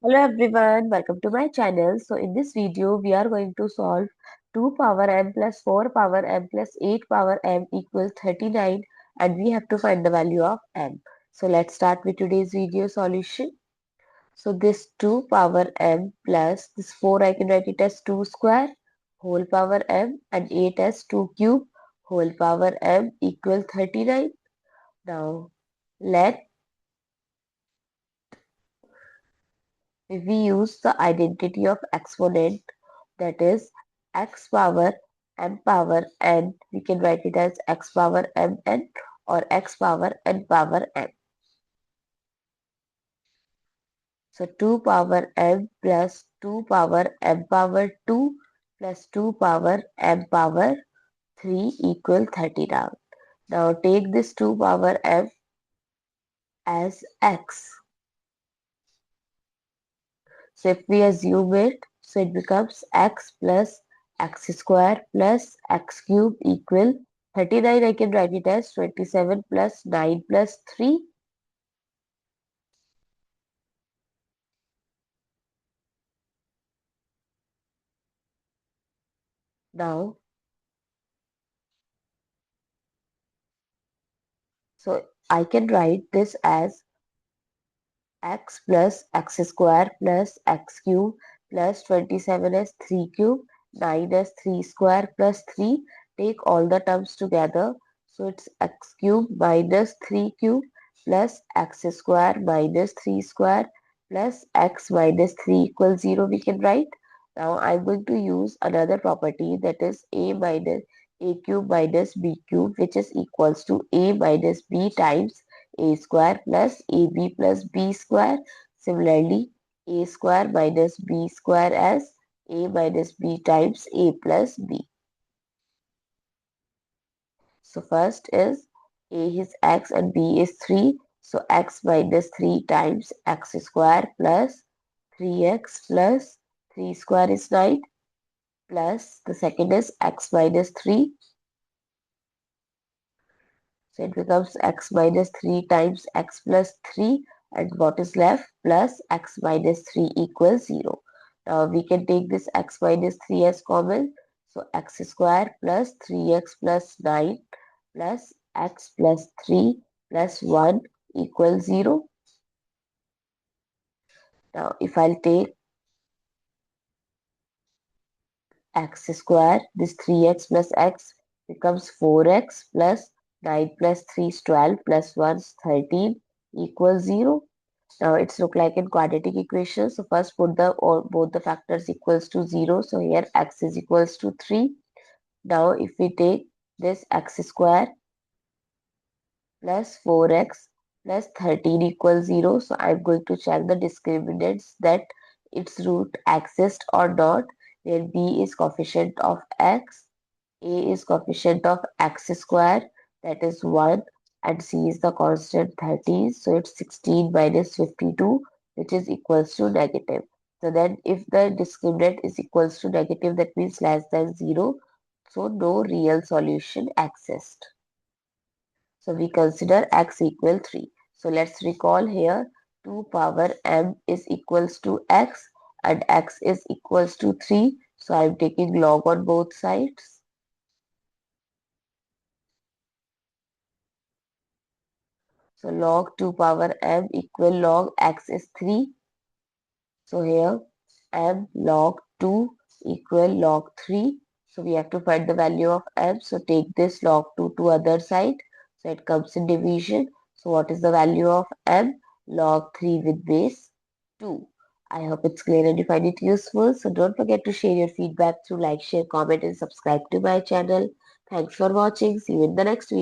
Hello everyone, welcome to my channel. So in this video, we are going to solve 2 power m plus 4 power m plus 8 power m equals 39 and we have to find the value of m. So let's start with today's video solution. So this 2 power m plus this 4 I can write it as 2 square whole power m and 8 as 2 cube whole power m equal 39. Now let if we use the identity of exponent, that is x power m power n, we can write it as x power mn or x power n power m. So 2 power m plus 2 power m power 2 plus 2 power m power 3 equal 30 now. Now take this 2 power m as x. So if we assume it, so it becomes x plus x square plus x cube equal 39. I can write it as 27 plus 9 plus 3. Now, so I can write this as x plus x square plus x cube plus 27 as 3 cube, 9 as 3 square plus 3. Take all the terms together. So it's x cube minus 3 cube plus x square minus 3 square plus x minus 3 equals 0 we can write. Now I'm going to use another property, that is a minus a cube minus b cube, which is equals to a minus b times a square plus ab plus b square. Similarly, a square minus b square as a minus b times a plus b. So first is a is x and b is 3. So x minus 3 times x square plus 3x plus 3 square is 9 plus the second is x minus 3. So it becomes x minus 3 times x plus 3, and what is left plus x minus 3 equals 0. Now we can take this x minus 3 as common. So x square plus 3x plus 9 plus x plus 3 plus 1 equals 0. Now if I'll take x square, this 3x plus x becomes 4x plus 9 plus 3 is 12 plus 1 is 13 equals 0. Now it's look like in quadratic equation. So first put the or both the factors equals to 0. So here x is equals to 3. Now if we take this x square plus 4x plus 13 equals 0. So I'm going to check the discriminants that its root exists or not, where b is coefficient of x, a is coefficient of x square, that is 1, and c is the constant 30. So it's 16 minus 52, which is equals to negative. So then if the discriminant is equals to negative, that means less than 0. So no real solution exists. So we consider x equal 3. So let's recall here 2 power m is equals to x and x is equals to 3. So I'm taking log on both sides. So log 2 power m equal log x is 3. So here m log 2 equal log 3. So we have to find the value of m. So take this log 2 to other side. So it comes in division. So what is the value of m? Log 3 with base 2. I hope it's clear and you find it useful. So don't forget to share your feedback through like, share, comment and subscribe to my channel. Thanks for watching. See you in the next video.